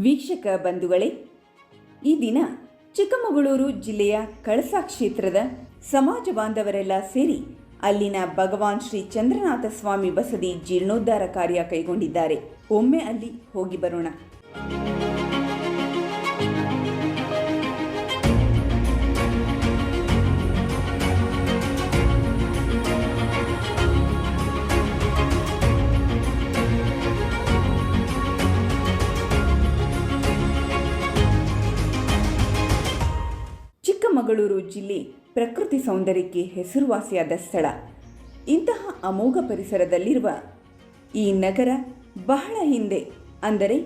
ವೀಕ್ಷಕ ಬಂಧುಗಳೇ, ಈ ದಿನ ಚಿಕ್ಕಮಗಳೂರು ಜಿಲ್ಲೆಯ ಕಳಸ ಕ್ಷೇತ್ರದ ಸಮಾಜ ಬಾಂಧವರೆಲ್ಲ ಸೇರಿ ಅಲ್ಲಿನ ಭಗವಾನ್ ಶ್ರೀ ಚಂದ್ರನಾಥ ಸ್ವಾಮಿ ಬಸದಿ ಜೀರ್ಣೋದ್ಧಾರ ಕಾರ್ಯ ಕೈಗೊಂಡಿದ್ದಾರೆ. ಒಮ್ಮೆ ಅಲ್ಲಿ ಹೋಗಿ ಬರೋಣ. ಚಿಕ್ಕಮಗಳೂರು ಜಿಲ್ಲೆ ಪ್ರಕೃತಿ ಸೌಂದರ್ಯಕ್ಕೆ ಹೆಸರುವಾಸಿಯಾದ ಸ್ಥಳ. ಇಂತಹ ಅಮೋಘ ಪರಿಸರದಲ್ಲಿರುವ ಈ ನಗರ ಬಹಳ ಹಿಂದೆ ಅಂದರೆ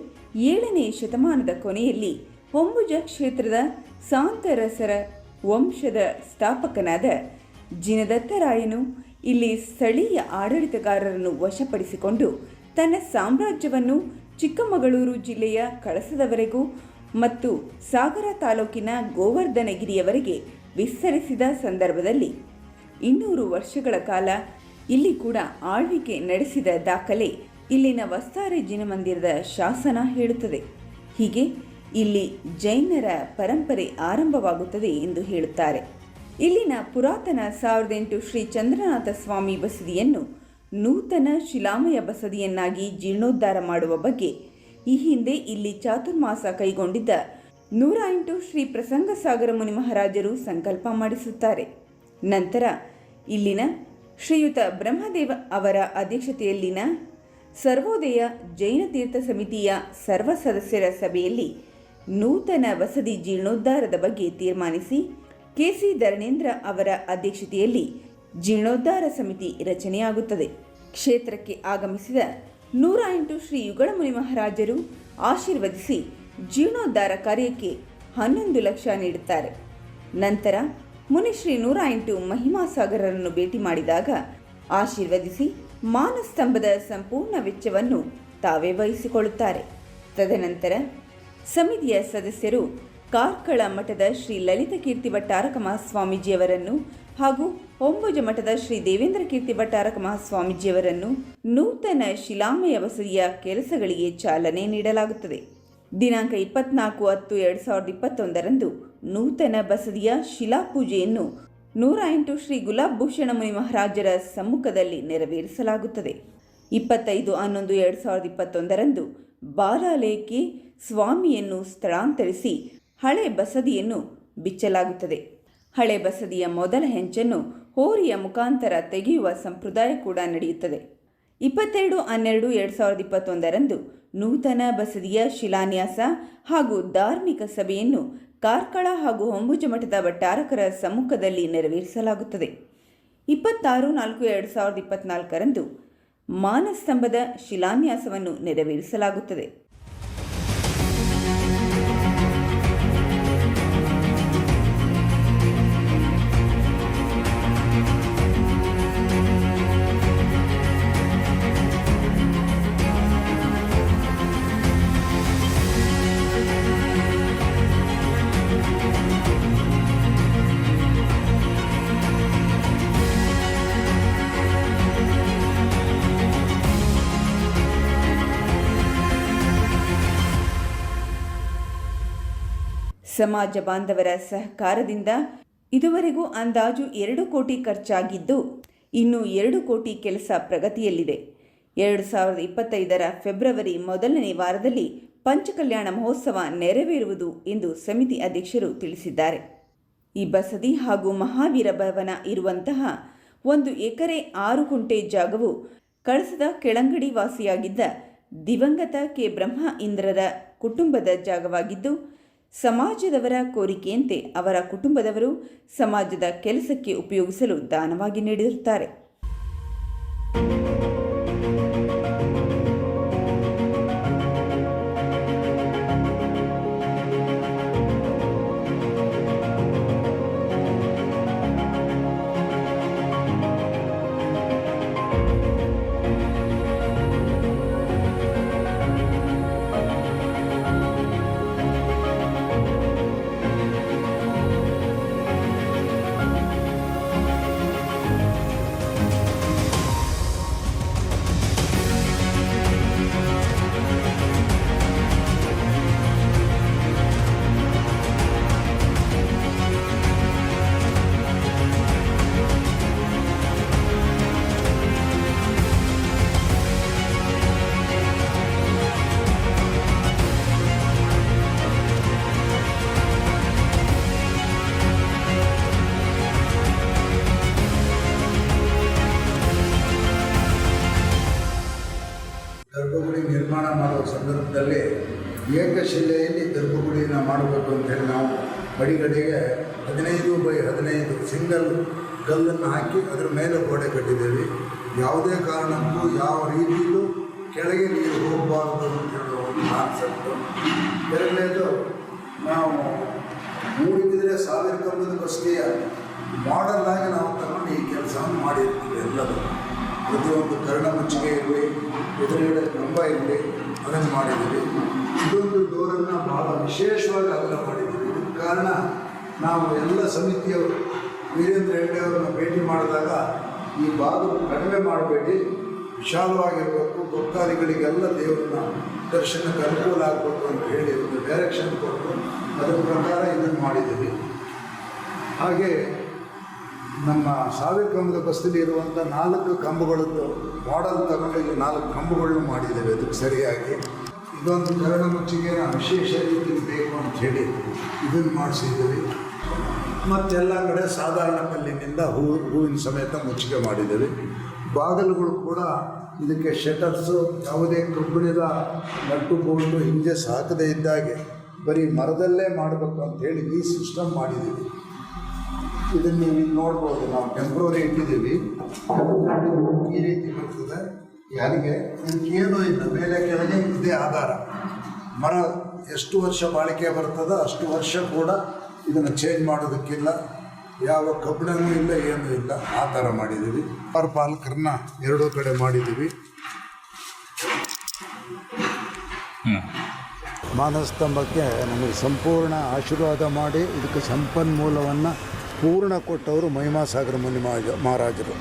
7ನೇ ಶತಮಾನದ ಕೊನೆಯಲ್ಲಿ ಹೊಂಬುಜ ಕ್ಷೇತ್ರದ ಸಾಂತರಸರ ವಂಶದ ಸ್ಥಾಪಕನಾದ ಜಿನದತ್ತರಾಯನು ಇಲ್ಲಿ ಸ್ಥಳೀಯ ಆಡಳಿತಗಾರರನ್ನು ವಶಪಡಿಸಿಕೊಂಡು ತನ್ನ ಸಾಮ್ರಾಜ್ಯವನ್ನು ಚಿಕ್ಕಮಗಳೂರು ಜಿಲ್ಲೆಯ ಕಳಸದವರೆಗೂ ಮತ್ತು ಸಾಗರ ತಾಲೂಕಿನ ಗೋವರ್ಧನಗಿರಿಯವರೆಗೆ ವಿಸ್ತರಿಸಿದ ಸಂದರ್ಭದಲ್ಲಿ 200 ವರ್ಷಗಳ ಕಾಲ ಇಲ್ಲಿ ಕೂಡ ಆಳ್ವಿಕೆ ನಡೆಸಿದ ದಾಖಲೆ ಇಲ್ಲಿನ ವಸ್ತಾರೆ ಜಿನಮಂದಿರದ ಶಾಸನ ಹೇಳುತ್ತದೆ. ಹೀಗೆ ಇಲ್ಲಿ ಜೈನರ ಪರಂಪರೆ ಆರಂಭವಾಗುತ್ತದೆ ಎಂದು ಹೇಳುತ್ತಾರೆ. ಇಲ್ಲಿನ ಪುರಾತನ 1008 ಶ್ರೀ ಚಂದ್ರನಾಥ ಸ್ವಾಮಿ ಬಸದಿಯನ್ನು ನೂತನ ಶಿಲಾಮಯ ಬಸದಿಯನ್ನಾಗಿ ಜೀರ್ಣೋದ್ಧಾರ ಮಾಡುವ ಬಗ್ಗೆ ಈ ಹಿಂದೆ ಇಲ್ಲಿ ಚಾತುರ್ಮಾಸ ಕೈಗೊಂಡಿದ್ದ 108 ಶ್ರೀ ಪ್ರಸಂಗಸಾಗರ ಮುನಿ ಮಹಾರಾಜರು ಸಂಕಲ್ಪ ಮಾಡಿಸುತ್ತಾರೆ. ನಂತರ ಇಲ್ಲಿನ ಶ್ರೀಯುತ ಬ್ರಹ್ಮದೇವ ಅವರ ಅಧ್ಯಕ್ಷತೆಯಲ್ಲಿನ ಸರ್ವೋದಯ ಜೈನ ತೀರ್ಥ ಸಮಿತಿಯ ಸರ್ವ ಸದಸ್ಯರ ಸಭೆಯಲ್ಲಿ ನೂತನ ಬಸದಿ ಜೀರ್ಣೋದ್ಧಾರದ ಬಗ್ಗೆ ತೀರ್ಮಾನಿಸಿ ಕೆ.ಸಿ. ಧರಣೇಂದ್ರ ಅವರ ಅಧ್ಯಕ್ಷತೆಯಲ್ಲಿ ಜೀರ್ಣೋದ್ಧಾರ ಸಮಿತಿ ರಚನೆಯಾಗುತ್ತದೆ. ಕ್ಷೇತ್ರಕ್ಕೆ ಆಗಮಿಸಿದ 108 ಶ್ರೀ ಯುಗಳಮುನಿ ಮಹಾರಾಜರು ಆಶೀರ್ವದಿಸಿ ಜೀರ್ಣೋದ್ಧಾರ ಕಾರ್ಯಕ್ಕೆ 11 ಲಕ್ಷ ನೀಡುತ್ತಾರೆ. ನಂತರ ಮುನಿಶ್ರೀ 108 ಮಹಿಮಾಸಾಗರರನ್ನು ಭೇಟಿ ಮಾಡಿದಾಗ ಆಶೀರ್ವದಿಸಿ ಮಾನಸ್ತಂಭದ ಸಂಪೂರ್ಣ ವೆಚ್ಚವನ್ನು ತಾವೇ ವಹಿಸಿಕೊಳ್ಳುತ್ತಾರೆ. ತದನಂತರ ಸಮಿತಿಯ ಸದಸ್ಯರು ಕಾರ್ಕಳ ಮಠದ ಶ್ರೀ ಲಲಿತ ಕೀರ್ತಿ ಭಟ್ಟಾರಕ ಮಹಾಸ್ವಾಮೀಜಿಯವರನ್ನು ಹಾಗೂ ಹೊಂಬುಜ ಮಠದ ಶ್ರೀ ದೇವೇಂದ್ರ ಕೀರ್ತಿ ಭಟ್ಟಾರಕ ಮಹಾಸ್ವಾಮೀಜಿಯವರನ್ನು ನೂತನ ಶಿಲಾಮಯ ಬಸದಿಯ ಕೆಲಸಗಳಿಗೆ ಚಾಲನೆ ನೀಡಲಾಗುತ್ತದೆ. ದಿನಾಂಕ 24/10/2021 ನೂತನ ಬಸದಿಯ ಶಿಲಾಪೂಜೆಯನ್ನು 108 ಶ್ರೀ ಗುಲಾಬ್ ಭೂಷಣ ಮುನಿ ಮಹಾರಾಜರ ಸಮ್ಮುಖದಲ್ಲಿ ನೆರವೇರಿಸಲಾಗುತ್ತದೆ. 25/11/2021 ಬಾಲಾಲಯಕ್ಕೆ ಸ್ವಾಮಿಯನ್ನು ಸ್ಥಳಾಂತರಿಸಿ ಹಳೆ ಬಸದಿಯನ್ನು ಬಿಚ್ಚಲಾಗುತ್ತದೆ. ಹಳೆ ಬಸದಿಯ ಮೊದಲ ಹೆಂಚನ್ನು ಹೋರಿಯ ಮುಖಾಂತರ ತೆಗೆಯುವ ಸಂಪ್ರದಾಯ ಕೂಡ ನಡೆಯುತ್ತದೆ. 22/12/2021 ನೂತನ ಬಸದಿಯ ಶಿಲಾನ್ಯಾಸ ಹಾಗೂ ಧಾರ್ಮಿಕ ಸಭೆಯನ್ನು ಕಾರ್ಕಳ ಹಾಗೂ ಹೊಂಬುಜ ಮಠದ ಭಟ್ಟಾರಕರ ಸಮ್ಮುಖದಲ್ಲಿ ನೆರವೇರಿಸಲಾಗುತ್ತದೆ. 26/4/2024 ಮಾನಸ್ತಂಭದ ಶಿಲಾನ್ಯಾಸವನ್ನು ನೆರವೇರಿಸಲಾಗುತ್ತದೆ. ಸಮಾಜ ಬಾಂಧವರ ಸಹಕಾರದಿಂದ ಇದುವರೆಗೂ ಅಂದಾಜು 2 ಕೋಟಿ ಖರ್ಚಾಗಿದ್ದು ಇನ್ನು 2 ಕೋಟಿ ಕೆಲಸ ಪ್ರಗತಿಯಲ್ಲಿದೆ. 2025 ಫೆಬ್ರವರಿ ಮೊದಲನೇ ವಾರದಲ್ಲಿ ಪಂಚಕಲ್ಯಾಣ ಮಹೋತ್ಸವ ನೆರವೇರುವುದು ಎಂದು ಸಮಿತಿ ಅಧ್ಯಕ್ಷರು ತಿಳಿಸಿದ್ದಾರೆ. ಈ ಬಸದಿ ಹಾಗೂ ಮಹಾವೀರ ಭವನ ಇರುವಂತಹ 1 ಎಕರೆ 6 ಗುಂಟೆ ಜಾಗವು ಕಳಸದ ಕೆಳಂಗಡಿ ವಾಸಿಯಾಗಿದ್ದ ದಿವಂಗತ ಕೆ. ಬ್ರಹ್ಮ ಇಂದ್ರರ ಕುಟುಂಬದ ಜಾಗವಾಗಿದ್ದು ಸಮಾಜದವರ ಕೋರಿಕೆಯಂತೆ ಅವರ ಕುಟುಂಬದವರು ಸಮಾಜದ ಕೆಲಸಕ್ಕೆ ಉಪಯೋಗಿಸಲು ದಾನವಾಗಿ ನೀಡಿರುತ್ತಾರೆ. ಏಕಶಿಲೆಯಲ್ಲಿ ಗರ್ಭಗುಡಿನ ಮಾಡಬೇಕು ಅಂತೇಳಿ ನಾವು ಅಡಿಗಡೆಗೆ 15x15 ಸಿಂಗಲ್ ಕಲ್ಲನ್ನು ಹಾಕಿ ಅದರ ಮೇಲೆ ಗೋಡೆ ಕಟ್ಟಿದ್ದೇವೆ. ಯಾವುದೇ ಕಾರಣಕ್ಕೂ ಯಾವ ರೀತಿಯಲ್ಲೂ ಕೆಳಗೆ ನೀರು ಹೋಗಬಾರ್ದು ಅಂತ ಹೇಳುವ ಒಂದು ಕಾನ್ಸೆಪ್ಟು. ಎರಡನೇದು, ನಾವು ಮೂಡಿಬಿದ್ರೆ 1000 ಕಂಬದ ಬಸ್ತಿಯ ಮಾಡೆಲ್ ಆಗಿ ನಾವು ತಗೊಂಡು ಈ ಕೆಲಸವನ್ನು ಮಾಡಿರ್ತೀವಿ. ಎಲ್ಲದೂ ಪ್ರತಿಯೊಂದು ಕರ್ಣ ಮುಚ್ಚಿಗೆ ಇರಲಿ, ಎದುರುಗಡೆ ಕಂಬ ಇರಲಿ, ಅದನ್ನು ಮಾಡಿದ್ದೀವಿ. ಇದೊಂದು ಡೋರನ್ನು ಭಾಳ ವಿಶೇಷವಾಗಿ ಅಗಲ ಮಾಡಿದ್ದೀವಿ. ಇದಕ್ಕೆ ಕಾರಣ ನಾವು ಎಲ್ಲ ಸಮಿತಿಯವರು ವೀರೇಂದ್ರ ಹೆಗ್ಡೆ ಅವರನ್ನು ಭೇಟಿ ಮಾಡಿದಾಗ ಈ ಬಾಗಿಲು ಕಡಿಮೆ ಮಾಡಬೇಡಿ, ವಿಶಾಲವಾಗಿರಬೇಕು, ಭಕ್ತಾದಿಗಳಿಗೆಲ್ಲ ದೇವರನ್ನ ದರ್ಶನಕ್ಕೆ ಅನುಕೂಲ ಆಗಬೇಕು ಅಂತ ಹೇಳಿ ಒಂದು ಡೈರೆಕ್ಷನ್ ಕೊಟ್ಟು ಅದರ ಪ್ರಕಾರ ಇದನ್ನು ಮಾಡಿದ್ದೀವಿ. ಹಾಗೆ ನಮ್ಮ 1000 ಕಂಬದ ಬಸ್ತಿಲಿ ಇರುವಂಥ 4 ಕಂಬಗಳದ್ದು ಮಾಡೆಲ್ ತಗೊಂಡು ಈ 4 ಕಂಬಗಳನ್ನು ಮಾಡಿದ್ದೇವೆ. ಅದಕ್ಕೆ ಸರಿಯಾಗಿ ಇದೊಂದು ಕರಣ ಮುಚ್ಚಿಗೆನ ವಿಶೇಷ ರೀತಿಯಲ್ಲಿ ಬೇಕು ಅಂಥೇಳಿ ಇದನ್ನು ಮಾಡಿಸಿದ್ದೀವಿ. ಮತ್ತೆಲ್ಲ ಕಡೆ ಸಾಧಾರಣ ಕಲ್ಲಿನಿಂದ ಹೂವಿನ ಸಮೇತ ಮುಚ್ಚಿಗೆ ಮಾಡಿದ್ದೇವೆ. ಬಾಗಿಲುಗಳು ಕೂಡ ಇದಕ್ಕೆ ಶಟರ್ಸು ಯಾವುದೇ ಕಬ್ಬಿಣದ ನಟ್ಟು ಬೋಲ್ಟು ಹಿಂಜೆ ಹಾಕದೇ ಇದ್ದಾಗೆ ಬರೀ ಮರದಲ್ಲೇ ಮಾಡಬೇಕು ಅಂಥೇಳಿ ಈ ಸಿಸ್ಟಮ್ ಮಾಡಿದ್ದೀವಿ. ಇದನ್ನು ನೀವು ನೋಡ್ಬೋದು, ನಾವು ಟೆಂಪ್ರವರಿ ಇಟ್ಟಿದ್ದೀವಿ. ಈ ರೀತಿ ಬರ್ತದೆ. ಯಾರಿಗೆ ಇದಕ್ಕೇನೂ ಇಲ್ಲ, ಮೇಲೆ ಕೆಳಗೆ ಇದೇ ಆಧಾರ. ಮರ ಎಷ್ಟು ವರ್ಷ ಬಾಳಿಕೆ ಬರ್ತದೋ ಅಷ್ಟು ವರ್ಷ ಕೂಡ ಇದನ್ನು ಚೇಂಜ್ ಮಾಡೋದಕ್ಕಿಲ್ಲ, ಯಾವ ಕಬ್ಬಿಣವೂ ಇಲ್ಲ, ಏನೂ ಇಲ್ಲ. ಆ ಥರ ಮಾಡಿದ್ದೀವಿ. ಪಾಲಕರನ್ನ ಎರಡೂ ಕಡೆ ಮಾಡಿದ್ದೀವಿ. ಮಾನಸ್ತಂಭಕ್ಕೆ ನಮಗೆ ಸಂಪೂರ್ಣ ಆಶೀರ್ವಾದ ಮಾಡಿ ಇದಕ್ಕೆ ಸಂಪನ್ಮೂಲವನ್ನು ಪೂರ್ಣ ಕೊಟ್ಟವರು ಮಹಿಮಾಸಾಗರ ಮುನಿ ಮಹಾರಾಜರು.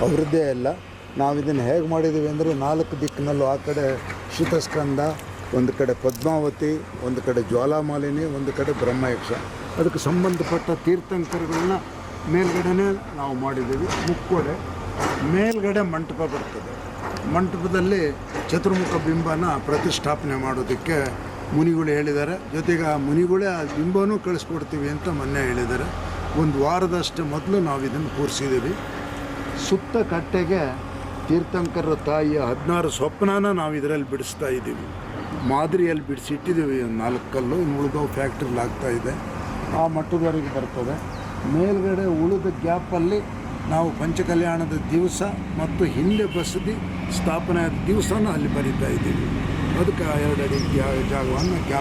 ಅವರದ್ದೇ ಅಲ್ಲ. ನಾವು ಇದನ್ನು ಹೇಗೆ ಮಾಡಿದ್ದೀವಿ ಅಂದರೆ 4 ದಿಕ್ಕಿನಲ್ಲೂ, ಆ ಕಡೆ ಶೀತಸ್ಕಂದ, ಒಂದು ಕಡೆ ಪದ್ಮಾವತಿ, ಒಂದು ಕಡೆ ಜ್ವಾಲಾಮಾಲಿನಿ, ಒಂದು ಕಡೆ ಬ್ರಹ್ಮಯಕ್ಷ. ಅದಕ್ಕೆ ಸಂಬಂಧಪಟ್ಟ ತೀರ್ಥಂಕರಗಳನ್ನ ಮೇಲ್ಗಡೆನೇ ನಾವು ಮಾಡಿದ್ದೀವಿ. ಮುಕ್ಕೋಡೆ ಮೇಲ್ಗಡೆ ಮಂಟಪ ಬರ್ತದೆ. ಮಂಟಪದಲ್ಲಿ ಚತುರ್ಮುಖ ಬಿಂಬನ ಪ್ರತಿಷ್ಠಾಪನೆ ಮಾಡೋದಕ್ಕೆ ಮುನಿಗಳು ಹೇಳಿದ್ದಾರೆ. ಜೊತೆಗೆ ಆ ಮುನಿಗಳೇ ಆ ಬಿಂಬನೂ ಕಳಿಸ್ಕೊಡ್ತೀವಿ ಅಂತ ಮೊನ್ನೆ ಹೇಳಿದ್ದಾರೆ. ಒಂದು ವಾರದಷ್ಟು ಮೊದಲು ನಾವು ಇದನ್ನು ಕೂರಿಸಿದ್ದೀವಿ. ಸುತ್ತ ಕಟ್ಟೆಗೆ ತೀರ್ಥಂಕರ ತಾಯಿಯ 16 ಸ್ವಪ್ನನ ನಾವು ಇದರಲ್ಲಿ ಬಿಡಿಸ್ತಾ ಇದ್ದೀವಿ. ಮಾದರಿಯಲ್ಲಿ ಬಿಡಿಸಿಟ್ಟಿದ್ದೀವಿ. 4 ಕಲ್ಲು, ಇನ್ನು ಉಳಿದವು ಫ್ಯಾಕ್ಟ್ರಿಲಿ ಆಗ್ತಾಯಿದೆ. ಆ ಮಟ್ಟದವರೆಗೆ ಬರ್ತದೆ. ಮೇಲ್ಗಡೆ ಉಳಿದ ಗ್ಯಾಪಲ್ಲಿ ನಾವು ಪಂಚಕಲ್ಯಾಣದ ದಿವಸ ಮತ್ತು ಹಿಂದೆ ಬಸದಿ ಸ್ಥಾಪನೆ ಆದ ದಿವಸನ ಅಲ್ಲಿ ಬರೀತಾ ಇದ್ದೀವಿ. ಅದಕ್ಕೆ 2 ಅಡಿ ಜಾಗವನ್ನು ಗ್ಯಾಪ್